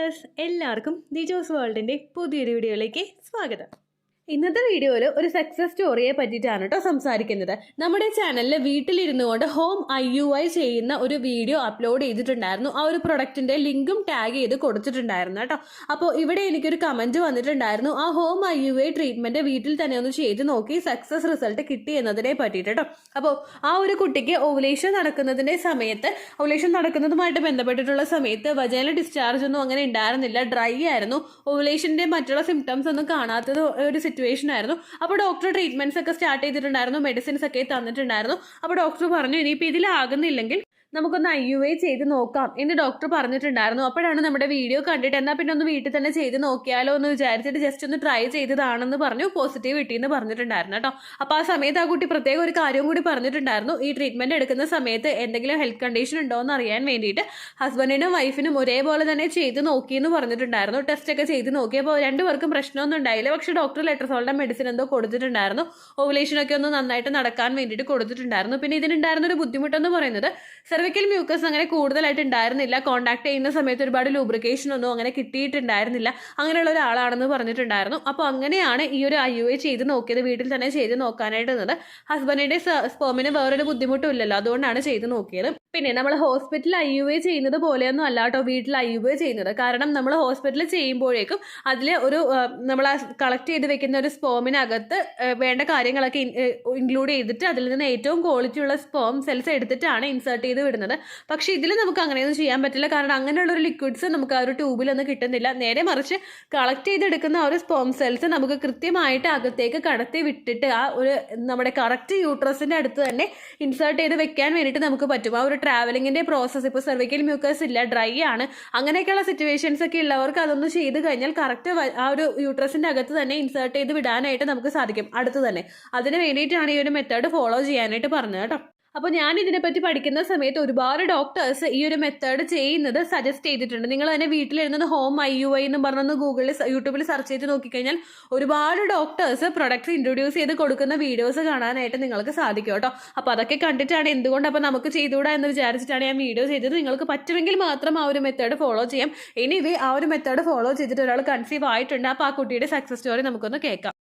Viewers, എല്ലാവർക്കും ദിജോസ് വേൾഡിൻ്റെ പുതിയൊരു വീഡിയോയിലേക്ക് സ്വാഗതം. ഇന്നത്തെ വീഡിയോയിൽ ഒരു സക്സസ് സ്റ്റോറിയെ പറ്റിയിട്ടാണ് കേട്ടോ സംസാരിക്കുന്നത്. നമ്മുടെ ചാനലിൽ വീട്ടിലിരുന്നു കൊണ്ട് ഹോം IUI ചെയ്യുന്ന ഒരു വീഡിയോ അപ്ലോഡ് ചെയ്തിട്ടുണ്ടായിരുന്നു. ആ ഒരു പ്രൊഡക്റ്റിന്റെ ലിങ്കും ടാഗ് ചെയ്ത് കൊടുത്തിട്ടുണ്ടായിരുന്നു കേട്ടോ. അപ്പോൾ ഇവിടെ എനിക്കൊരു കമന്റ് വന്നിട്ടുണ്ടായിരുന്നു, ആ ഹോം IUI ട്രീറ്റ്മെന്റ് വീട്ടിൽ തന്നെ ഒന്ന് ചെയ്ത് നോക്കി സക്സസ് റിസൾട്ട് കിട്ടി എന്നതിനെ പറ്റിയിട്ട് കേട്ടോ. അപ്പോൾ ആ ഒരു കുട്ടിക്ക് ഓവുലേഷൻ നടക്കുന്നതുമായിട്ട് ബന്ധപ്പെട്ടിട്ടുള്ള സമയത്ത് വജൈനൽ ഡിസ്ചാർജ് ഒന്നും അങ്ങനെ ഉണ്ടായിരുന്നില്ല, ഡ്രൈ ആയിരുന്നു. ഓവുലേഷന്റെ മറ്റുള്ള സിംറ്റംസ് ഒന്നും കാണാത്തത് ഒരു സിറ്റുവേഷൻ ആയിരുന്നു. അപ്പോൾ ഡോക്ടർ ട്രീറ്റ്മെന്റ്സ് ഒക്കെ സ്റ്റാർട്ട് ചെയ്തിട്ടുണ്ടായിരുന്നു, മെഡിസിൻസ് ഒക്കെ തന്നിട്ടുണ്ടായിരുന്നു. അപ്പോൾ ഡോക്ടർ പറഞ്ഞു, ഇനിയിപ്പോൾ ഇതിലാകുന്നില്ലെങ്കിൽ നമുക്കൊന്ന് IUI ചെയ്ത് നോക്കാം എന്ന് ഡോക്ടർ പറഞ്ഞിട്ടുണ്ടായിരുന്നു. അപ്പോഴാണ് നമ്മുടെ വീഡിയോ കണ്ടിട്ട് എന്നാൽ പിന്നെ ഒന്ന് വീട്ടിൽ തന്നെ ചെയ്ത് നോക്കിയാലോ എന്ന് വിചാരിച്ചിട്ട് ജസ്റ്റ് ഒന്ന് ട്രൈ ചെയ്തതാണെന്ന് പറഞ്ഞു പോസിറ്റീവ് കിട്ടിയെന്ന് പറഞ്ഞിട്ടുണ്ടായിരുന്നു കേട്ടോ. അപ്പോൾ ആ സമയത്ത് ആ കുട്ടി പ്രത്യേകം ഒരു കാര്യവും കൂടി പറഞ്ഞിട്ടുണ്ടായിരുന്നു, ഈ ട്രീറ്റ്മെന്റ് എടുക്കുന്ന സമയത്ത് എന്തെങ്കിലും ഹെൽത്ത് കണ്ടീഷൻ ഉണ്ടോ എന്ന് അറിയാൻ വേണ്ടിയിട്ട് ഹസ്ബൻഡിനും വൈഫിനും ഒരേപോലെ തന്നെ ചെയ്ത് നോക്കിയെന്ന് പറഞ്ഞിട്ടുണ്ടായിരുന്നു. ടെസ്റ്റ് ഒക്കെ ചെയ്ത് നോക്കിയപ്പോൾ രണ്ടുപേർക്കും പ്രശ്നമൊന്നും ഉണ്ടായില്ല. പക്ഷേ ഡോക്ടർ ലെട്രസോളിന്റെ മെഡിസിൻ എന്തോ കൊടുത്തിട്ടുണ്ടായിരുന്നു, ഓവുലേഷനൊക്കെ ഒന്ന് നന്നായിട്ട് നടക്കാൻ വേണ്ടിയിട്ട് കൊടുത്തിട്ടുണ്ടായിരുന്നു. പിന്നെ ഇതിനുണ്ടായിരുന്ന ഒരു ബുദ്ധിമുട്ടെന്ന് പറയുന്നത് സെർവിക്കൽ മ്യൂക്കസ് അങ്ങനെ കൂടുതലായിട്ട് ഉണ്ടായിരുന്നില്ല. കോൺടാക്ട് ചെയ്യുന്ന സമയത്ത് ഒരുപാട് ലൂബ്രിക്കേഷൻ ഒന്നും അങ്ങനെ കിട്ടിയിട്ടുണ്ടായിരുന്നില്ല. അങ്ങനെയുള്ള ഒരാളാണെന്ന് പറഞ്ഞിട്ടുണ്ടായിരുന്നു. അപ്പോൾ അങ്ങനെയാണ് ഈ ഒരു IUI ചെയ്ത് നോക്കിയത്, വീട്ടിൽ തന്നെ ചെയ്ത് നോക്കാനായിട്ട്. ഹസ്ബൻഡിന്റെ സ്പേമിന് വേറൊരു ബുദ്ധിമുട്ടും ഇല്ലല്ലോ, അതുകൊണ്ടാണ് ചെയ്ത് നോക്കിയത്. പിന്നെ നമ്മൾ ഹോസ്പിറ്റലിൽ IUI ചെയ്യുന്നത് പോലെയൊന്നും അല്ല കേട്ടോ വീട്ടിൽ IUI ചെയ്യുന്നത്. കാരണം നമ്മൾ ഹോസ്പിറ്റലിൽ ചെയ്യുമ്പോഴേക്കും അതിൽ ഒരു നമ്മൾ കളക്ട് ചെയ്ത് വെക്കുന്ന ഒരു സ്പേമിനകത്ത് വേണ്ട കാര്യങ്ങളൊക്കെ ഇൻക്ലൂഡ് ചെയ്തിട്ട് അതിൽ നിന്ന് ഏറ്റവും ക്വാളിറ്റി ഉള്ള സ്പേം സെൽസ് എടുത്തിട്ടാണ് ഇൻസേർട്ട് ചെയ്ത് വിടുന്നത്. പക്ഷെ ഇതിൽ നമുക്ക് അങ്ങനെയൊന്നും ചെയ്യാൻ പറ്റില്ല. കാരണം അങ്ങനെയുള്ള ഒരു ലിക്വിഡ്സ് നമുക്ക് ആ ഒരു ട്യൂബിലൊന്നും കിട്ടുന്നില്ല. നേരെ മറിച്ച് കളക്ട് ചെയ്തെടുക്കുന്ന ആ ഒരു സ്പേം സെൽസ് നമുക്ക് കൃത്യമായിട്ട് അകത്തേക്ക് കടത്തി വിട്ടിട്ട് ആ ഒരു നമ്മുടെ കറക്റ്റ് യൂട്രസിന്റെ അടുത്ത് തന്നെ ഇൻസേർട്ട് ചെയ്ത് വെക്കാൻ വേണ്ടിയിട്ട് നമുക്ക് പറ്റും. ആ ഒരു ട്രാവലിങ്ങിന്റെ പ്രോസസ്സ്, ഇപ്പോൾ സെർവിക്കൽ മ്യൂക്കസ് ഇല്ല, ഡ്രൈ ആണ്, അങ്ങനെയൊക്കെയുള്ള സിറ്റുവേഷൻസ് ഒക്കെ ഉള്ളവർക്ക് അതൊന്ന് ചെയ്ത് കഴിഞ്ഞാൽ കറക്റ്റ് ആ ഒരു യൂട്രസിന്റെ അകത്ത് തന്നെ ഇൻസേർട്ട് ചെയ്ത് വിടാനായിട്ട് നമുക്ക് സാധിക്കും അടുത്ത് തന്നെ. അതിന് വേണ്ടിയിട്ടാണ് ഈ ഒരു മെത്തേഡ് ഫോളോ ചെയ്യാനായിട്ട് പറഞ്ഞത് കേട്ടോ. അപ്പോൾ ഞാൻ ഇതിനെപ്പറ്റി പഠിക്കുന്ന സമയത്ത് ഒരുപാട് ഡോക്ടേഴ്സ് ഈ ഒരു മെത്തേഡ് ചെയ്യുന്നത് സജസ്റ്റ് ചെയ്തിട്ടുണ്ട്. നിങ്ങൾ തന്നെ വീട്ടിലിരുന്നത് ഹോം IUI എന്ന് പറഞ്ഞൊന്ന് യൂട്യൂബിൽ സെർച്ച് ചെയ്ത് നോക്കിക്കഴിഞ്ഞാൽ ഒരുപാട് ഡോക്ടേഴ്സ് പ്രൊഡക്ട്സ് ഇൻട്രൊഡ്യൂസ് ചെയ്ത് കൊടുക്കുന്ന വീഡിയോസ് കാണാനായിട്ട് നിങ്ങൾക്ക് സാധിക്കും കേട്ടോ. അപ്പോൾ അതൊക്കെ കണ്ടിട്ടാണ് എന്തുകൊണ്ട് അപ്പോൾ നമുക്ക് ചെയ്തുകൂടാ എന്ന് വിചാരിച്ചിട്ടാണ് ഞാൻ വീഡിയോ ചെയ്തത്. നിങ്ങൾക്ക് പറ്റുമെങ്കിൽ മാത്രം ആ ഒരു മെത്തേഡ് ഫോളോ ചെയ്യാം. എനിവേ ആ ഒരു മെത്തേഡ് ഫോളോ ചെയ്തിട്ട് ഒരാൾ കൺസീവ് ആയിട്ടുണ്ട്. അപ്പോൾ ആ കുട്ടിയുടെ സക്സസ് സ്റ്റോറി നമുക്കൊന്ന് കേൾക്കാം.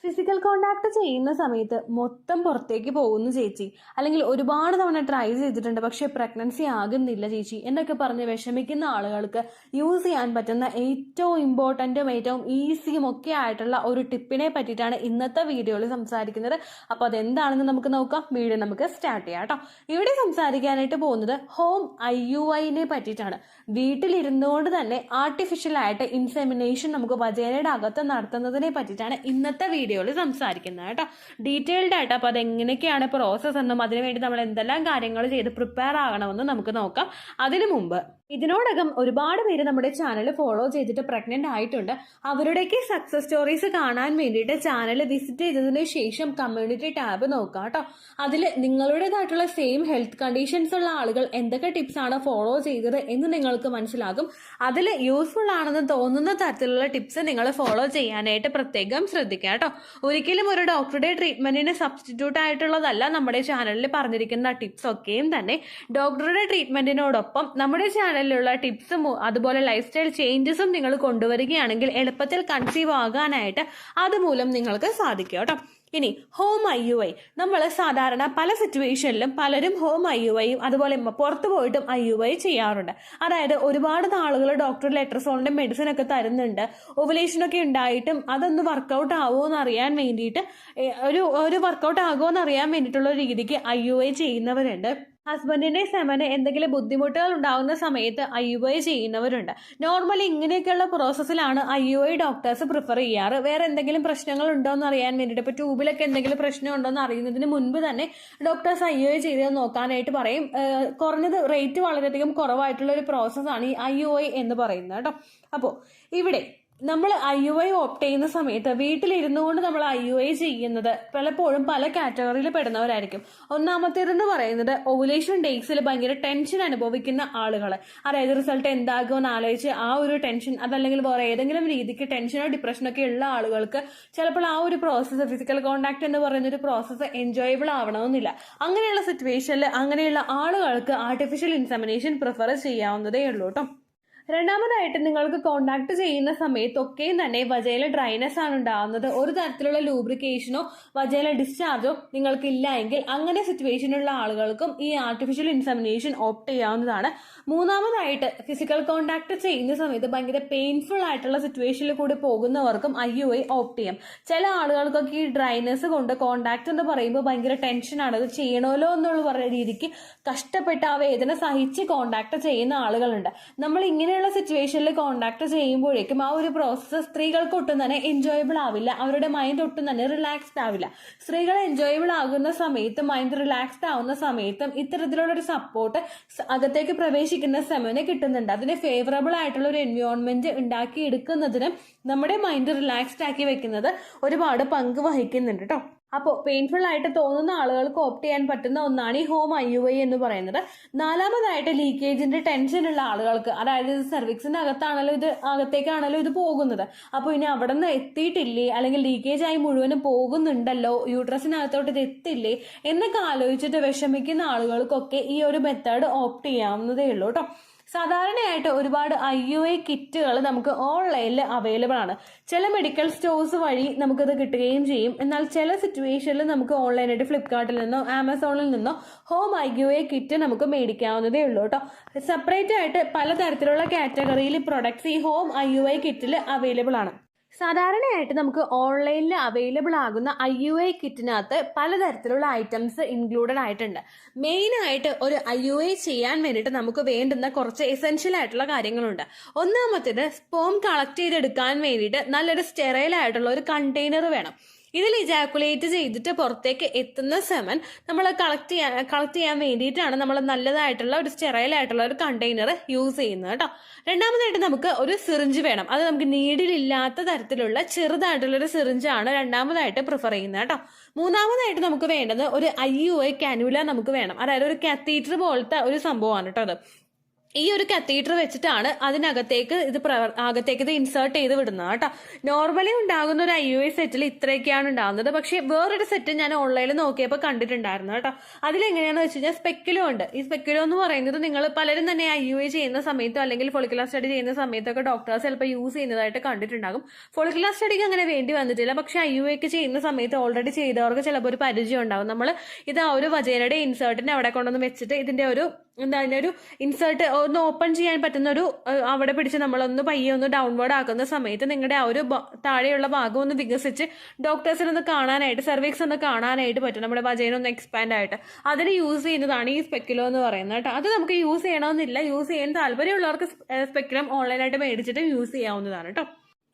ഫിസിക്കൽ കോണ്ടാക്ട് ചെയ്യുന്ന സമയത്ത് മൊത്തം പുറത്തേക്ക് പോകുന്നു ചേച്ചി, അല്ലെങ്കിൽ ഒരുപാട് തവണ ട്രൈ ചെയ്തിട്ടുണ്ട് പക്ഷെ പ്രഗ്നൻസി ആകുന്നില്ല ചേച്ചി എന്നൊക്കെ പറഞ്ഞ് വിഷമിക്കുന്ന ആളുകൾക്ക് യൂസ് ചെയ്യാൻ പറ്റുന്ന ഏറ്റവും ഇമ്പോർട്ടൻറ്റും ഏറ്റവും ഈസിയും ഒക്കെ ആയിട്ടുള്ള ഒരു ടിപ്പിനെ പറ്റിയിട്ടാണ് ഇന്നത്തെ വീഡിയോയിൽ സംസാരിക്കുന്നത്. അപ്പോൾ അതെന്താണെന്ന് നമുക്ക് നോക്കാം. വീഡിയോ നമുക്ക് സ്റ്റാർട്ട് ചെയ്യാം കേട്ടോ. ഇവിടെ സംസാരിക്കാനായിട്ട് പോകുന്നത് ഹോം IUIനെ പറ്റിയിട്ടാണ്. വീട്ടിലിരുന്നുകൊണ്ട് തന്നെ ആർട്ടിഫിഷ്യലായിട്ട് ഇൻസെമിനേഷൻ നമുക്ക് വജൈനയുടെ അകത്ത് നടത്തുന്നതിനെ പറ്റിയിട്ടാണ് ഇന്നത്തെ വീഡിയോയിൽ സംസാരിക്കുന്നത് കേട്ടോ. ഡീറ്റെയിൽഡ് ആയിട്ട് അപ്പോൾ അതെങ്ങനെയൊക്കെയാണ് പ്രോസസ്സ് എന്നും അതിനുവേണ്ടി നമ്മൾ എന്തെല്ലാം കാര്യങ്ങൾ ചെയ്ത് പ്രിപ്പയർ ആകണമെന്നും നമുക്ക് നോക്കാം. അതിനു മുമ്പ് ഇതിനോടകം ഒരുപാട് പേര് നമ്മുടെ ചാനൽ ഫോളോ ചെയ്തിട്ട് പ്രഗ്നന്റ് ആയിട്ടുണ്ട്. അവരുടെയൊക്കെ സക്സസ് സ്റ്റോറീസ് കാണാൻ വേണ്ടിയിട്ട് ചാനൽ വിസിറ്റ് ചെയ്തതിന് ശേഷം കമ്മ്യൂണിറ്റി ടാബ് നോക്കാം കേട്ടോ. അതിൽ നിങ്ങളുടേതായിട്ടുള്ള സെയിം ഹെൽത്ത് കണ്ടീഷൻസ് ഉള്ള ആളുകൾ എന്തൊക്കെ ടിപ്സ് ആണ് ഫോളോ ചെയ്തത് എന്ന് നിങ്ങൾക്ക് മനസ്സിലാകും. അതിൽ യൂസ്ഫുൾ ആണെന്ന് തോന്നുന്ന തരത്തിലുള്ള ടിപ്സ് നിങ്ങൾ ഫോളോ ചെയ്യാനായിട്ട് പ്രത്യേകം ശ്രദ്ധിക്കുക കേട്ടോ. ഒരിക്കലും ഒരു ഡോക്ടറുടെ ട്രീറ്റ്മെന്റിന് സബ്സ്റ്റിറ്റ്യൂട്ട് ആയിട്ടുള്ളതല്ല നമ്മുടെ ചാനലിൽ പറഞ്ഞിരിക്കുന്ന ടിപ്സ് ഒക്കെയും തന്നെ. ഡോക്ടറുടെ ട്രീറ്റ്മെന്റിനോടൊപ്പം നമ്മുടെ ചാനലിലുള്ള ടിപ്സും അതുപോലെ ലൈഫ് സ്റ്റൈൽ ചേഞ്ചസും നിങ്ങൾ കൊണ്ടുവരികയാണെങ്കിൽ എളുപ്പത്തിൽ കൺസീവ് ആകാനായിട്ട് അതുമൂലം നിങ്ങൾക്ക് സാധിക്കും കേട്ടോ. ഇനി ഹോം IUI നമ്മൾ സാധാരണ പല സിറ്റുവേഷനിലും പലരും ഹോം IUIയും അതുപോലെ പുറത്തു പോയിട്ടും IUI ചെയ്യാറുണ്ട്. അതായത് ഒരുപാട് നാളുകൾ ഡോക്ടർ ലെട്രസോളിന്റെ മെഡിസിൻ ഒക്കെ തരുന്നുണ്ട്, ഓവുലേഷനൊക്കെ ഉണ്ടായിട്ടും അതൊന്ന് വർക്കൗട്ട് ആവുമോ എന്ന് അറിയാൻ വേണ്ടിയിട്ട് ഒരു വർക്കൗട്ട് ആകുമോ എന്ന് അറിയാൻ വേണ്ടിയിട്ടുള്ള രീതിക്ക് IUI ചെയ്യുന്നവരുണ്ട്. ഹസ്ബൻഡിന്റെ സെമന് എന്തെങ്കിലും ബുദ്ധിമുട്ടുകൾ ഉണ്ടാകുന്ന സമയത്ത് IUI ചെയ്യുന്നവരുണ്ട്. നോർമലി ഇങ്ങനെയൊക്കെയുള്ള പ്രോസസ്സിലാണ് IUI ഡോക്ടേഴ്സ് പ്രിഫർ ചെയ്യാറ്. വേറെ എന്തെങ്കിലും പ്രശ്നങ്ങൾ ഉണ്ടോ എന്ന് അറിയാൻ വേണ്ടിയിട്ട്, ഇപ്പോൾ ട്യൂബിലൊക്കെ എന്തെങ്കിലും പ്രശ്നം ഉണ്ടോ എന്ന് അറിയുന്നതിന് മുൻപ് തന്നെ ഡോക്ടേഴ്സ് IUI ചെയ്ത് നോക്കാനായിട്ട് പറയും. കുറഞ്ഞത് റേറ്റ് വളരെയധികം കുറവായിട്ടുള്ള ഒരു പ്രോസസ്സാണ് ഈ IUI എന്ന് പറയുന്നത് കേട്ടോ. അപ്പോൾ ഇവിടെ നമ്മൾ IUI ഓപ്റ്റ് ചെയ്യുന്ന സമയത്ത് വീട്ടിലിരുന്നു കൊണ്ട് നമ്മൾ IUI ചെയ്യുന്നത് പലപ്പോഴും പല കാറ്റഗറിയിൽ പെടുന്നവരായിരിക്കും. ഒന്നാമത്തേതെന്ന് പറയുന്നത് ഓവുലേഷൻ ഡേയ്സിൽ ഭയങ്കര ടെൻഷൻ അനുഭവിക്കുന്ന ആളുകൾ, അതായത് റിസൾട്ട് എന്താകുമെന്ന് ആലോചിച്ച് ആ ഒരു ടെൻഷൻ, അതല്ലെങ്കിൽ വേറെ ഏതെങ്കിലും രീതിക്ക് ടെൻഷനോ ഡിപ്രഷനോ ഒക്കെ ഉള്ള ആളുകൾക്ക് ചിലപ്പോൾ ആ ഒരു പ്രോസസ്സ്, ഫിസിക്കൽ കോണ്ടാക്ട് എന്ന് പറയുന്ന ഒരു പ്രോസസ്സ് എൻജോയബിൾ ആവണമെന്നില്ല. അങ്ങനെയുള്ള സിറ്റുവേഷനിൽ അങ്ങനെയുള്ള ആളുകൾക്ക് ആർട്ടിഫിഷ്യൽ ഇൻസെമിനേഷൻ പ്രിഫർ ചെയ്യാവുന്നതേ ഉള്ളൂ കേട്ടോ. രണ്ടാമതായിട്ട് നിങ്ങൾക്ക് കോണ്ടാക്ട് ചെയ്യുന്ന സമയത്തൊക്കെയും തന്നെ വജൈല ഡ്രൈനെസ് ആണ് ഉണ്ടാകുന്നത്, ഒരു തരത്തിലുള്ള ലൂബ്രിക്കേഷനോ വജൈല ഡിസ്ചാർജോ നിങ്ങൾക്ക് ഇല്ല എങ്കിൽ അങ്ങനെ സിറ്റുവേഷനുള്ള ആളുകൾക്കും ഈ ആർട്ടിഫിഷ്യൽ ഇൻസെമിനേഷൻ ഓപ്റ്റ് ചെയ്യാവുന്നതാണ്. മൂന്നാമതായിട്ട് ഫിസിക്കൽ കോണ്ടാക്ട് ചെയ്യുന്ന സമയത്ത് ഭയങ്കര പെയിൻഫുൾ ആയിട്ടുള്ള സിറ്റുവേഷനിൽ കൂടി പോകുന്നവർക്കും IUI ഓപ്റ്റ് ചെയ്യാം. ചില ആളുകൾക്കൊക്കെ ഈ ഡ്രൈനെസ് കൊണ്ട് കോണ്ടാക്ട് എന്ന് പറയുമ്പോൾ ഭയങ്കര ടെൻഷനാണ്, അത് ചെയ്യണമല്ലോ എന്നുള്ള പറയുന്ന രീതിക്ക് കഷ്ടപ്പെട്ട് ആ വേദന സഹിച്ച് കോണ്ടാക്ട് ചെയ്യുന്ന ആളുകളുണ്ട്. നമ്മൾ ഇങ്ങനെയുള്ള സിറ്റുവേഷനിൽ കോണ്ടാക്ട് ചെയ്യുമ്പോഴേക്കും ആ ഒരു പ്രോസസ്സ് സ്ത്രീകൾക്ക് ഒട്ടും തന്നെ എൻജോയബിൾ ആവില്ല, അവരുടെ മൈൻഡ് ഒട്ടും തന്നെ റിലാക്സ്ഡ് ആവില്ല. സ്ത്രീകൾ എൻജോയബിൾ ആകുന്ന സമയത്തും മൈൻഡ് റിലാക്സ്ഡ് ആവുന്ന സമയത്തും ഇത്തരത്തിലുള്ള ഒരു സപ്പോർട്ട് അകത്തേക്ക് പ്രവേശിക്കുന്ന സെമന് കിട്ടുന്നുണ്ട്. അതിന് ഫേവറബിൾ ആയിട്ടുള്ള ഒരു എൻവയോൺമെന്റ് ഉണ്ടാക്കി എടുക്കുന്നതിന് നമ്മുടെ മൈൻഡ് റിലാക്സ്ഡ് ആക്കി വെക്കുന്നത് ഒരുപാട് പങ്ക് വഹിക്കുന്നുണ്ട് കേട്ടോ. അപ്പോൾ പെയിൻഫുൾ ആയിട്ട് തോന്നുന്ന ആളുകൾക്ക് ഓപ്റ്റ് ചെയ്യാൻ പറ്റുന്ന ഒന്നാണ് ഈ ഹോം IUI എന്ന് പറയുന്നത്. നാലാമതായിട്ട് ലീക്കേജിന്റെ ടെൻഷൻ ഉള്ള ആളുകൾക്ക്, അതായത് സെർവിക്സിന്റെ അകത്താണല്ലോ ഇത്, അകത്തേക്കാണല്ലോ ഇത് പോകുന്നത്, അപ്പോൾ ഇനി അവിടെ നിന്ന് എത്തിയിട്ടില്ലേ, അല്ലെങ്കിൽ ലീക്കേജ് ആയി മുഴുവനും പോകുന്നുണ്ടല്ലോ, യൂട്രസിനകത്തോട്ട് ഇത് എത്തില്ലേ എന്നൊക്കെ ആലോചിച്ചിട്ട് വിഷമിക്കുന്ന ആളുകൾക്കൊക്കെ ഈ ഒരു മെത്തേഡ് ഓപ്റ്റ് ചെയ്യാവുന്നതേ ഉള്ളൂ കേട്ടോ. സാധാരണയായിട്ട് ഒരുപാട് IUI കിറ്റുകൾ നമുക്ക് ഓൺലൈനിൽ അവൈലബിൾ ആണ്. ചില മെഡിക്കൽ സ്റ്റോഴ്സ് വഴി നമുക്കത് കിട്ടുകയും ചെയ്യും. എന്നാൽ ചില സിറ്റുവേഷനിൽ നമുക്ക് ഓൺലൈനായിട്ട് ഫ്ലിപ്കാർട്ടിൽ നിന്നോ ആമസോണിൽ നിന്നോ ഹോം IUI കിറ്റ് നമുക്ക് മേടിക്കാവുന്നതേ ഉള്ളൂ കേട്ടോ. സെപ്പറേറ്റ് ആയിട്ട് പലതരത്തിലുള്ള കാറ്റഗറിയിൽ പ്രൊഡക്ട്സ് ഈ ഹോം IUI കിറ്റിൽ അവൈലബിൾ ആണ്. സാധാരണയായിട്ട് നമുക്ക് ഓൺലൈനിൽ അവൈലബിൾ ആകുന്ന IUI കിറ്റിനകത്ത് പലതരത്തിലുള്ള ഐറ്റംസ് ഇൻക്ലൂഡഡ് ആയിട്ടുണ്ട്. മെയിനായിട്ട് ഒരു IUI ചെയ്യാൻ വേണ്ടിയിട്ട് നമുക്ക് വേണ്ടുന്ന കുറച്ച് എസെൻഷ്യൽ ആയിട്ടുള്ള കാര്യങ്ങളുണ്ട്. ഒന്നാമത്തേത് സ്പേം കളക്ട് ചെയ്തെടുക്കാൻ വേണ്ടിയിട്ട് നല്ലൊരു സ്റ്റെറൈൽ ആയിട്ടുള്ള ഒരു കണ്ടെയ്നർ വേണം. ഇതിൽ ഇജാക്കുലേറ്റ് ചെയ്തിട്ട് പുറത്തേക്ക് എത്തുന്ന സെമൻ നമ്മൾ കളക്ട് ചെയ്യാൻ വേണ്ടിയിട്ടാണ് നമ്മൾ നല്ലതായിട്ടുള്ള ഒരു സ്റ്റെറൈൽ ആയിട്ടുള്ള ഒരു കണ്ടെയ്നർ യൂസ് ചെയ്യുന്നത് കേട്ടോ. രണ്ടാമതായിട്ട് നമുക്ക് ഒരു സിറിഞ്ച് വേണം. അത് നമുക്ക് നീഡിലില്ലാത്ത തരത്തിലുള്ള ചെറുതായിട്ടുള്ള ഒരു സിറിഞ്ചാണ് രണ്ടാമതായിട്ട് പ്രിഫർ ചെയ്യുന്നത് കേട്ടോ. മൂന്നാമതായിട്ട് നമുക്ക് വേണ്ടത് ഒരു IUI കാനുല നമുക്ക് വേണം. അതായത് ഒരു കാത്തീറ്റർ പോലത്തെ ഒരു സംഭവമാണ് കേട്ടോ അത്. ഈ ഒരു കത്തീറ്റർ വെച്ചിട്ടാണ് അതിനകത്തേക്ക് ഇത് ഇൻസേർട്ട് ചെയ്ത് വിടുന്നത് കേട്ടോ. നോർമലി ഉണ്ടാകുന്ന ഒരു IUI സെറ്റിൽ ഇത്രയൊക്കെയാണ് ഉണ്ടാകുന്നത്. പക്ഷെ വേറൊരു സെറ്റ് ഞാൻ ഓൺലൈനിൽ നോക്കിയപ്പോൾ കണ്ടിട്ടുണ്ടായിരുന്നു കേട്ടോ. അതിലെങ്ങനെയാണെന്ന് വെച്ച് കഴിഞ്ഞാൽ സ്പെക്കുലോ ഉണ്ട്. ഈ സ്പെക്കുലോ എന്ന് പറയുന്നത് നിങ്ങൾ പലരും തന്നെ IUI ചെയ്യുന്ന സമയത്തോ അല്ലെങ്കിൽ ഫോളിക്കുലർ സ്റ്റഡി ചെയ്യുന്ന സമയത്തൊക്കെ ഡോക്ടേഴ്സ് ചിലപ്പോൾ യൂസ് ചെയ്യുന്നതായിട്ട് കണ്ടിട്ടുണ്ടാകും. ഫോളിക്കുലർ സ്റ്റഡിക്ക് അങ്ങനെ വേണ്ടി വന്നിട്ടില്ല. പക്ഷെ IUI ഒക്കെ ചെയ്യുന്ന സമയത്ത് ഓൾറെഡി ചെയ്തവർക്ക് ചിലപ്പോൾ ഒരു പരിചയം ഉണ്ടാകും. നമ്മൾ ഇത് ആ ഒരു വജൈനയുടെ ഇൻസേർട്ടിനെ അവിടെ കൊണ്ടുവന്ന് വെച്ചിട്ട് ഇതിന്റെ ഒരു ഒരു ഇൻസേർട്ട് ഒന്ന് ഓപ്പൺ ചെയ്യാൻ പറ്റുന്ന ഒരു അവിടെ പിടിച്ച് നമ്മളൊന്ന് പയ്യെ ഒന്ന് ഡൗൺവേർഡ് ആക്കുന്ന സമയത്ത് നിങ്ങളുടെ ആ ഒരു താഴെയുള്ള ഭാഗം ഒന്ന് വികസിച്ച് ഡോക്ടേഴ്സിനൊന്ന് കാണാനായിട്ട്, സെർവിക്സ് ഒന്ന് കാണാനായിട്ട് പറ്റും, നമ്മുടെ വജൈന ഒന്ന് എക്സ്പാൻഡ് ആയിട്ട്. അതിന് യൂസ് ചെയ്യുന്നതാണ് ഈ സ്പെക്കുലോ എന്ന് പറയുന്നത് കേട്ടോ. അത് നമുക്ക് യൂസ് ചെയ്യണമെന്നില്ല. യൂസ് ചെയ്യാൻ താല്പര്യമുള്ളവർക്ക് സ്പെക്കുലം ഓൺലൈനായിട്ട് മേടിച്ചിട്ട് യൂസ് ചെയ്യാവുന്നതാണ് കേട്ടോ.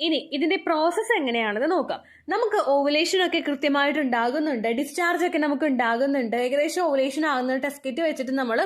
ഇനി ഇതിന്റെ പ്രോസസ്സ് എങ്ങനെയാണെന്ന് നോക്കാം. നമുക്ക് ഓവുലേഷൻ ഒക്കെ കൃത്യമായിട്ട് ഉണ്ടാകുന്നുണ്ട്, ഡിസ്ചാർജ് ഒക്കെ നമുക്ക് ഉണ്ടാകുന്നുണ്ട്, ഏകദേശം ഓവുലേഷൻ ആകുന്ന ടെസ്റ്റ് കിറ്റ് വെച്ചിട്ട് നമ്മൾ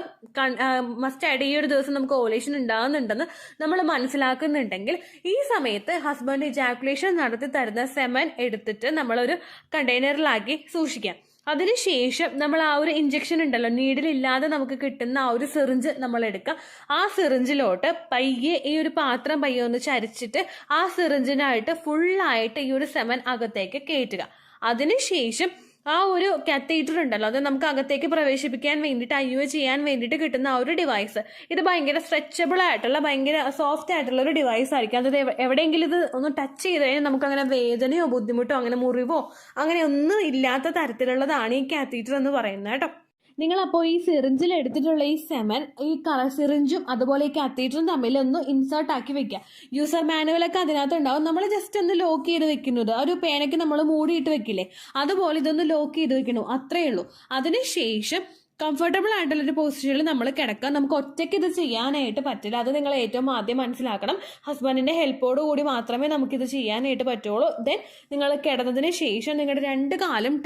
മസ്റ്റ് ആയിട്ട് ഈ ഒരു ദിവസം നമുക്ക് ഓവുലേഷൻ ഉണ്ടാകുന്നുണ്ടെന്ന് നമ്മൾ മനസ്സിലാക്കുന്നുണ്ടെങ്കിൽ ഈ സമയത്ത് ഹസ്ബൻഡ് ഇജാക്കുലേഷൻ നടത്തി തരുന്ന സെമൻ എടുത്തിട്ട് നമ്മളൊരു കണ്ടെയ്നറിലാക്കി സൂക്ഷിക്കാം. അതിനുശേഷം നമ്മൾ ആ ഒരു ഇഞ്ചക്ഷൻ ഉണ്ടല്ലോ, നീഡിലില്ലാതെ നമുക്ക് കിട്ടുന്ന ആ ഒരു സിറിഞ്ച് നമ്മൾ എടുക്കുക. ആ സിറിഞ്ചിലോട്ട് പയ്യെ ഈ ഒരു പാത്രം പയ്യെ ഒന്ന് ചരിച്ചിട്ട് ആ സിറിഞ്ചിനായിട്ട് ഫുള്ളായിട്ട് ഈ ഒരു സെമൻ അകത്തേക്ക് കയറ്റുക. അതിനുശേഷം ആ ഒരു കാത്തീറ്റർ ഉണ്ടല്ലോ, അത് നമുക്ക് അകത്തേക്ക് പ്രവേശിപ്പിക്കാൻ വേണ്ടിയിട്ട് IUI ചെയ്യാൻ വേണ്ടിയിട്ട് കിട്ടുന്ന ആ ഒരു ഡിവൈസ്, ഇത് ഭയങ്കര സ്ട്രെച്ചബിൾ ആയിട്ടുള്ള ഭയങ്കര സോഫ്റ്റ് ആയിട്ടുള്ള ഒരു ഡിവൈസ് ആയിരിക്കും. അത് എവിടെയെങ്കിലും ഇത് ഒന്ന് ടച്ച് ചെയ്ത് കഴിഞ്ഞാൽ നമുക്ക് അങ്ങനെ വേദനയോ ബുദ്ധിമുട്ടോ അങ്ങനെ മുറിവോ അങ്ങനെ ഒന്നും ഇല്ലാത്ത തരത്തിലുള്ളതാണ് ഈ കാത്തീറ്റർ എന്ന് പറയുന്നത് കേട്ടോ. നിങ്ങളപ്പോൾ ഈ സിറിഞ്ചിൽ എടുത്തിട്ടുള്ള ഈ സെമൻ ഈ സിറിഞ്ചും അതുപോലെ ഈ കാത്തീറ്ററും തമ്മിൽ ഒന്ന് ഇൻസേർട്ട് ആക്കി വെക്കുക. യൂസർ മാനുവലൊക്കെ അതിനകത്ത് ഉണ്ടാവും. നമ്മൾ ജസ്റ്റ് ഒന്ന് ലോക്ക് ചെയ്ത് വെക്കുന്നത്, ഒരു പേനയ്ക്ക് നമ്മൾ മൂടിയിട്ട് വെക്കില്ലേ, അതുപോലെ ഇതൊന്ന് ലോക്ക് ചെയ്ത് വെക്കണു, അത്രയേ ഉള്ളൂ. അതിനുശേഷം കംഫർട്ടബിൾ ആയിട്ടുള്ളൊരു പൊസിഷനിൽ നമ്മൾ കിടക്കുക. നമുക്ക് ഒറ്റയ്ക്ക് ഇത് ചെയ്യാനായിട്ട് പറ്റില്ല. അത് നിങ്ങൾ ഏറ്റവും ആദ്യം മനസ്സിലാക്കണം. ഹസ്ബൻഡിന്റെ ഹെൽപ്പോട് കൂടി മാത്രമേ നമുക്കിത് ചെയ്യാനായിട്ട് പറ്റുള്ളൂ. ദെൻ നിങ്ങൾ കിടന്നതിന് ശേഷം നിങ്ങളുടെ രണ്ട് കാലും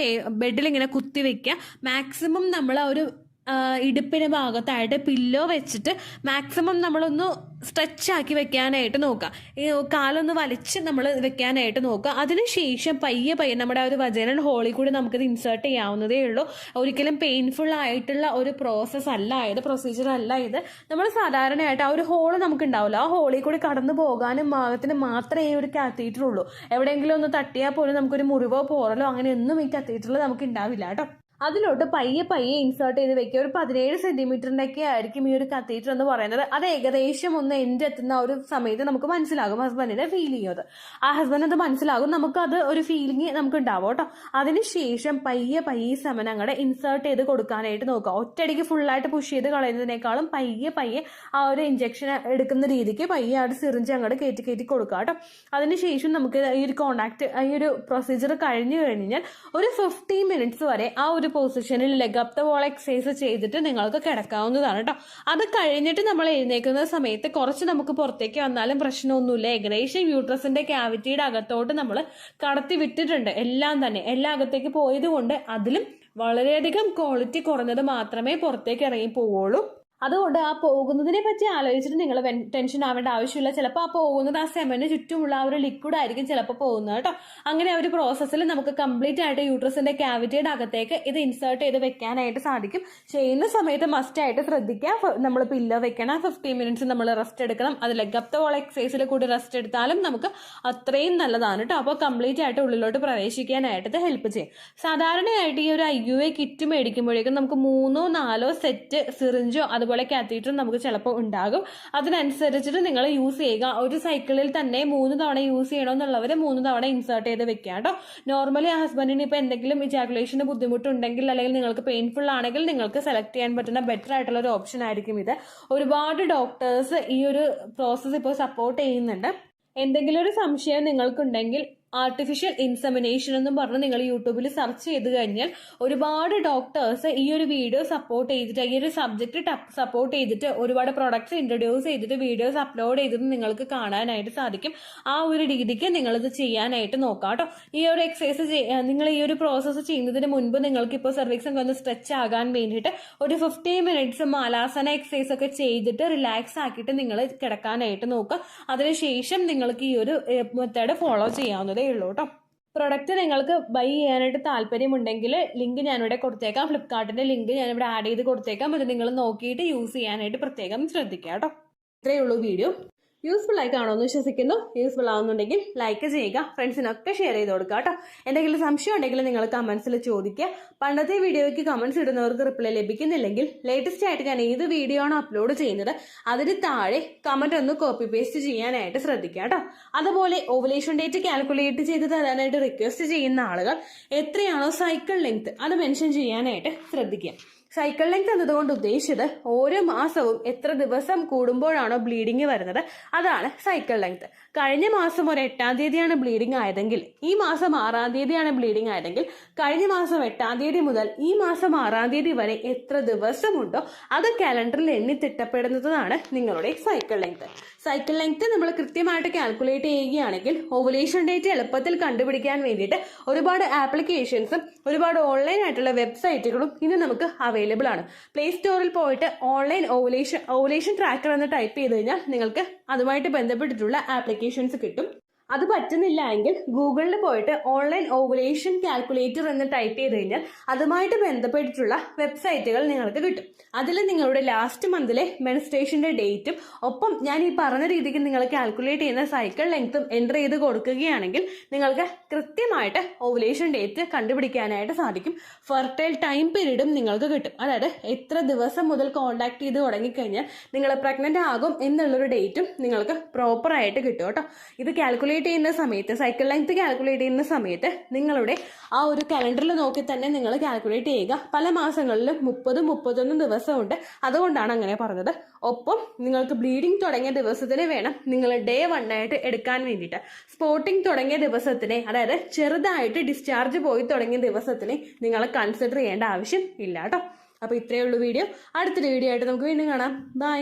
ബെഡിൽ ഇങ്ങനെ കുത്തി വെക്കുക. മാക്സിമം നമ്മൾ ആ ഒരു ഇടുപ്പിന് ഭാഗത്തായിട്ട് പില്ലോ വെച്ചിട്ട് മാക്സിമം നമ്മളൊന്ന് സ്ട്രെച്ച് ആക്കി വെക്കാനായിട്ട് നോക്കുക. ഈ കാലൊന്ന് വലിച്ച് നമ്മൾ വെക്കാനായിട്ട് നോക്കുക. അതിനുശേഷം പയ്യെ നമ്മുടെ ആ ഒരു വജൈനൽ ഹോളിൽ കൂടി നമുക്കിത് ഇൻസേർട്ട് ചെയ്യാവുന്നതേ ഉള്ളൂ. ഒരിക്കലും പെയിൻഫുൾ ആയിട്ടുള്ള ഒരു പ്രോസസ്സ് അല്ല ഇത്, പ്രൊസീജിയർ അല്ല ഇത്. നമ്മൾ സാധാരണയായിട്ട് ആ ഒരു ഹോള് നമുക്ക് ഉണ്ടാവില്ല, ആ ഹോളിൽ കൂടി കടന്നു പോകാനും ഭാഗത്തിന് മാത്രമേ ഈ ഒരു കാത്തീറ്റർ ഉള്ളൂ. എവിടെയെങ്കിലും ഒന്ന് തട്ടിയാൽ പോലും നമുക്കൊരു മുറിവോ പോറലോ അങ്ങനെയൊന്നും ഈ കാത്തീറ്ററിൽ നമുക്ക് ഉണ്ടാവില്ല കേട്ടോ. അതിലോട്ട് പയ്യെ പയ്യെ ഇൻസേർട്ട് ചെയ്ത് വെക്കുക. ഒരു 17 സെന്റിമീറ്ററിൻ്റെയൊക്കെ ആയിരിക്കും ഈ ഒരു കത്തീറ്റർ എന്ന് പറയുന്നത്. അത് ഏകദേശം ഒന്ന് എൻഡ് എത്തുന്ന ഒരു സമയത്ത് നമുക്ക് മനസ്സിലാകും, ഹസ്ബൻഡിനെ ഫീൽ ചെയ്യുന്നത്. ആ ഹസ്ബൻഡ് അത് മനസ്സിലാകും, നമുക്കത് ഒരു ഫീലിംഗ് നമുക്ക് ഉണ്ടാവും കേട്ടോ. അതിനുശേഷം പയ്യെ പയ്യെ ഈ സെമൻ അങ്ങടെ ഇൻസേർട്ട് ചെയ്ത് കൊടുക്കാനായിട്ട് നോക്കുക. ഒറ്റയടിക്ക് ഫുള്ളായിട്ട് പുഷ് ചെയ്ത് കളയുന്നതിനേക്കാളും പയ്യെ പയ്യെ ആ ഒരു ഇഞ്ചക്ഷൻ എടുക്കുന്ന രീതിക്ക് പയ്യെ ആ ഒരു സിറിഞ്ച് അങ്ങോട്ട് കയറ്റി കൊടുക്കുക കേട്ടോ. അതിനുശേഷം നമുക്ക് ഈ ഒരു കോണ്ടാക്ട് ഈ ഒരു പ്രൊസീജിയർ കഴിഞ്ഞു കഴിഞ്ഞാൽ ഒരു 15 മിനിറ്റ്സ് വരെ ആ ഒരു പൊസിഷനിൽ leg up the wall exercise ചെയ്തിട്ട് നിങ്ങൾക്ക് കിടക്കാവുന്നതാണ് കേട്ടോ. അത് കഴിഞ്ഞിട്ട് നമ്മൾ എഴുന്നേക്കുന്ന സമയത്ത് കുറച്ച് നമുക്ക് പുറത്തേക്ക് വന്നാലും പ്രശ്നമൊന്നുമില്ല. ഏകദേശം യൂട്രസിന്റെ ക്യാവിറ്റിയുടെ അകത്തോട്ട് നമ്മൾ കടത്തി വിട്ടിട്ടുണ്ട് എല്ലാം തന്നെ. എല്ലാം അകത്തേക്ക് പോയത് കൊണ്ട് അതിലും വളരെയധികം ക്വാളിറ്റി കുറഞ്ഞത് മാത്രമേ പുറത്തേക്ക് ഇറങ്ങി പോവുള്ളൂ. അതുകൊണ്ട് ആ പോകുന്നതിനെ പറ്റി ആലോചിച്ചിട്ട് നിങ്ങൾ ടെൻഷൻ ആവേണ്ട ആവശ്യമില്ല. ചിലപ്പോൾ ആ പോകുന്നത് ആ സെമന് ചുറ്റുമുള്ള ആ ഒരു ലിക്വിഡ് ആയിരിക്കും ചിലപ്പോൾ പോകുന്നത് കേട്ടോ. അങ്ങനെ ആ ഒരു പ്രോസസ്സിൽ നമുക്ക് കംപ്ലീറ്റ് ആയിട്ട് യൂട്രസിന്റെ ക്യാവിറ്റിയുടെ അകത്തേക്ക് ഇത് ഇൻസേർട്ട് ചെയ്ത് വെക്കാനായിട്ട് സാധിക്കും. ചെയ്യുന്ന സമയത്ത് മസ്റ്റ് ആയിട്ട് ശ്രദ്ധിക്കുക, നമ്മൾ പില്ലോ വെക്കണം, 15 മിനിറ്റ്സ് നമ്മൾ റെസ്റ്റ് എടുക്കണം. അത് ലെഗ് അപ്പ് ദ വോൾ എക്സസൈസിൽ കൂടി റെസ്റ്റ് എടുത്താലും നമുക്ക് അത്രയും നല്ലതാണ് കേട്ടോ. അപ്പോൾ കംപ്ലീറ്റ് ആയിട്ട് ഉള്ളിലോട്ട് പ്രവേശിക്കാനായിട്ട് ഹെൽപ്പ് ചെയ്യും. സാധാരണയായിട്ട് ഈ ഒരു IUI കിറ്റ് മേടിക്കുമ്പോഴേക്കും നമുക്ക് 3-4 സെറ്റ് സിറിഞ്ചോ അതുപോലെ കാത്തീറ്ററും നമുക്ക് ചിലപ്പോൾ ഉണ്ടാകും. അതിനനുസരിച്ചിട്ട് നിങ്ങൾ യൂസ് ചെയ്യുക. ഒരു സൈക്കിളിൽ തന്നെ 3 തവണ യൂസ് ചെയ്യണമെന്നുള്ളവർ 3 തവണ ഇൻസേർട്ട് ചെയ്ത് വെക്കുക കേട്ടോ. നോർമലി ആ ഹസ്ബൻഡിന് ഇപ്പോൾ എന്തെങ്കിലും ഇജാക്കുലേഷന് ബുദ്ധിമുട്ടുണ്ടെങ്കിൽ അല്ലെങ്കിൽ നിങ്ങൾക്ക് പെയിൻഫുൾ ആണെങ്കിൽ നിങ്ങൾക്ക് സെലക്ട് ചെയ്യാൻ പറ്റുന്ന ബെറ്റർ ആയിട്ടുള്ള ഒരു ഓപ്ഷൻ ആയിരിക്കും ഇത്. ഒരുപാട് ഡോക്ടേഴ്സ് ഈ ഒരു പ്രോസസ്സ് ഇപ്പോൾ സപ്പോർട്ട് ചെയ്യുന്നുണ്ട്. എന്തെങ്കിലും ഒരു സംശയം നിങ്ങൾക്കുണ്ടെങ്കിൽ ആർട്ടിഫിഷ്യൽ ഇൻസെമിനേഷൻ എന്നും പറഞ്ഞ് നിങ്ങൾ യൂട്യൂബിൽ സെർച്ച് ചെയ്ത് കഴിഞ്ഞാൽ ഒരുപാട് ഡോക്ടേഴ്സ് ഈ ഒരു വീഡിയോ സപ്പോർട്ട് ചെയ്തിട്ട് ഈ ഒരു സബ്ജക്റ്റ് സപ്പോർട്ട് ചെയ്തിട്ട് ഒരുപാട് പ്രൊഡക്ട്സ് ഇൻട്രൊഡ്യൂസ് ചെയ്തിട്ട് വീഡിയോസ് അപ്ലോഡ് ചെയ്തിട്ട് നിങ്ങൾക്ക് കാണാനായിട്ട് സാധിക്കും. ആ ഒരു രീതിക്ക് നിങ്ങളിത് ചെയ്യാനായിട്ട് നോക്കാം കേട്ടോ. ഈ ഒരു എക്സസൈസ് നിങ്ങൾ ഈ ഒരു പ്രോസസ്സ് ചെയ്യുന്നതിന് മുൻപ് നിങ്ങൾക്ക് ഇപ്പോൾ സെർവിക്സ് ഒക്കെ ഒന്ന് സ്ട്രെച്ച് ആകാൻ വേണ്ടിയിട്ട് ഒരു 15 മിനിറ്റ്സ് മാലാസന എക്സസൈസ് ഒക്കെ ചെയ്തിട്ട് റിലാക്സ് ആക്കിയിട്ട് നിങ്ങൾ കിടക്കാനായിട്ട് നോക്കുക. അതിനുശേഷം നിങ്ങൾക്ക് ഈ ഒരു മെത്തേഡ് ഫോളോ ചെയ്യാവുന്നത് ഉള്ളൂ കേട്ടോ. പ്രൊഡക്റ്റ് നിങ്ങൾക്ക് ബൈ ചെയ്യാനായിട്ട് താല്പര്യമുണ്ടെങ്കിൽ ലിങ്ക് ഞാനിവിടെ കൊടുത്തേക്കാം. ഫ്ലിപ്കാർട്ടിന്റെ ലിങ്ക് ഞാനിവിടെ ആഡ് ചെയ്ത് കൊടുത്തേക്കാം. അത് നിങ്ങൾ നോക്കിയിട്ട് യൂസ് ചെയ്യാനായിട്ട് പ്രത്യേകം ശ്രദ്ധിക്കുക കേട്ടോ. ഇത്രയേ ഉള്ളൂ വീഡിയോ. യൂസ്ഫുൾ ആയി കാണുമെന്ന് വിശ്വസിക്കുന്നു. യൂസ്ഫുൾ ആവുന്നുണ്ടെങ്കിൽ ലൈക്ക് ചെയ്യുക, ഫ്രണ്ട്സിനൊക്കെ ഷെയർ ചെയ്ത് കൊടുക്കുക കേട്ടോ. എന്തെങ്കിലും സംശയം ഉണ്ടെങ്കിൽ നിങ്ങൾ കമന്റ്സിൽ ചോദിക്കുക. പണ്ടത്തെ വീഡിയോയ്ക്ക് കമന്റ്സ് ഇടുന്നവർക്ക് റിപ്ലൈ ലഭിക്കുന്നില്ലെങ്കിൽ ലേറ്റസ്റ്റ് ആയിട്ട് ഞാൻ ഏത് വീഡിയോ ആണോ അപ്ലോഡ് ചെയ്യുന്നത് അതിന് താഴെ കമന്റ് ഒന്ന് കോപ്പി പേസ്റ്റ് ചെയ്യാനായിട്ട് ശ്രദ്ധിക്കുക കേട്ടോ. അതുപോലെ ഓവുലേഷൻ ഡേറ്റ് കാൽക്കുലേറ്റ് ചെയ്ത് തരാനായിട്ട് റിക്വസ്റ്റ് ചെയ്യുന്ന ആളുകൾ എത്രയാണോ സൈക്കിൾ ലെങ്ത് അത് മെൻഷൻ ചെയ്യാനായിട്ട് ശ്രദ്ധിക്കുക. സൈക്കിൾ ലെങ്ത് എന്നതുകൊണ്ട് ഉദ്ദേശിച്ചത് ഓരോ മാസവും എത്ര ദിവസം കൂടുമ്പോഴാണോ ബ്ലീഡിങ് വരുന്നത് അതാണ് സൈക്കിൾ ലെങ്ത്. കഴിഞ്ഞ മാസം ഒരു 8-ാം തീയതിയാണ് ബ്ലീഡിങ് ആയതെങ്കിൽ ഈ മാസം 6-ാം തീയതിയാണ് ബ്ലീഡിങ് ആയതെങ്കിൽ കഴിഞ്ഞ മാസം 8-ാം തീയതി മുതൽ ഈ മാസം 6-ാം തീയതി വരെ എത്ര ദിവസമുണ്ടോ അത് കാലണ്ടറിൽ എണ്ണി തിട്ടപ്പെടുന്നതാണ് നിങ്ങളുടെ സൈക്കിൾ ലെങ്ത്. സൈക്കിൾ ലെങ്ത് നമ്മൾ കൃത്യമായിട്ട് കാൽക്കുലേറ്റ് ചെയ്യുകയാണെങ്കിൽ ഓവുലേഷൻ ഡേറ്റ് എളുപ്പത്തിൽ കണ്ടുപിടിക്കാൻ വേണ്ടിയിട്ട് ഒരുപാട് ആപ്ലിക്കേഷൻസും ഒരുപാട് ഓൺലൈൻ ആയിട്ടുള്ള വെബ്സൈറ്റുകളും ഇന്ന് നമുക്ക് അവൈലബിൾ ആണ്. പ്ലേ സ്റ്റോറിൽ പോയിട്ട് ഓൺലൈൻ ഓവുലേഷൻ ട്രാക്കർ എന്ന് ടൈപ്പ് ചെയ്ത് കഴിഞ്ഞാൽ നിങ്ങൾക്ക് അതുമായിട്ട് ബന്ധപ്പെട്ടിട്ടുള്ള ആപ്ലിക്കേഷൻസ് കിട്ടും. അത് പറ്റുന്നില്ല എങ്കിൽ ഗൂഗിളിൽ പോയിട്ട് ഓൺലൈൻ ഓവുലേഷൻ കാൽക്കുലേറ്റർ എന്ന് ടൈപ്പ് ചെയ്ത് കഴിഞ്ഞാൽ അതുമായിട്ട് ബന്ധപ്പെട്ടിട്ടുള്ള വെബ്സൈറ്റുകൾ നിങ്ങൾക്ക് കിട്ടും. അതിൽ നിങ്ങളുടെ ലാസ്റ്റ് മന്തിലെ മെൻസ്ട്രേഷന്റെ ഡേറ്റും ഒപ്പം ഞാൻ ഈ പറഞ്ഞ രീതിക്ക് നിങ്ങൾ കാൽക്കുലേറ്റ് ചെയ്യുന്ന സൈക്കിൾ ലെങ്ത്തും എൻ്റർ ചെയ്ത് കൊടുക്കുകയാണെങ്കിൽ നിങ്ങൾക്ക് കൃത്യമായിട്ട് ഓവുലേഷൻ ഡേറ്റ് കണ്ടുപിടിക്കാനായിട്ട് സാധിക്കും. ഫെർട്ടൈൽ ടൈം പീരീഡും നിങ്ങൾക്ക് കിട്ടും. അതായത് എത്ര ദിവസം മുതൽ കോണ്ടാക്ട് ചെയ്ത് തുടങ്ങിക്കഴിഞ്ഞാൽ നിങ്ങൾ പ്രഗ്നന്റ് ആകും എന്നുള്ളൊരു ഡേറ്റും നിങ്ങൾക്ക് പ്രോപ്പറായിട്ട് കിട്ടും കേട്ടോ. ഇത് കാൽക്കുലേറ്റ് ചെയ്യുന്ന സമയത്ത് സൈക്കിൾ ലെങ്ത് കാൽക്കുലേറ്റ് ചെയ്യുന്ന സമയത്ത് നിങ്ങളുടെ ആ ഒരു കലണ്ടറിൽ നോക്കി തന്നെ നിങ്ങൾ കാൽക്കുലേറ്റ് ചെയ്യുക. പല മാസങ്ങളിലും 30-31 ദിവസമുണ്ട്. അതുകൊണ്ടാണ് അങ്ങനെ പറഞ്ഞത്. ഒപ്പം നിങ്ങൾക്ക് ബ്ലീഡിങ് തുടങ്ങിയ ദിവസത്തിന് വേണം നിങ്ങൾ ഡേ 1 ആയിട്ട് എടുക്കാൻ വേണ്ടിയിട്ട്. സ്പോട്ടിങ് തുടങ്ങിയ ദിവസത്തിനെ അതായത് ചെറുതായിട്ട് ഡിസ്ചാർജ് പോയി തുടങ്ങിയ ദിവസത്തിനെ നിങ്ങൾ കൺസിഡർ ചെയ്യേണ്ട ആവശ്യം ഇല്ല കേട്ടോ. അപ്പോൾ ഇത്രയേ ഉള്ളൂ വീഡിയോ. അടുത്തൊരു വീഡിയോ ആയിട്ട് നമുക്ക് വീണ്ടും കാണാം. ബൈ.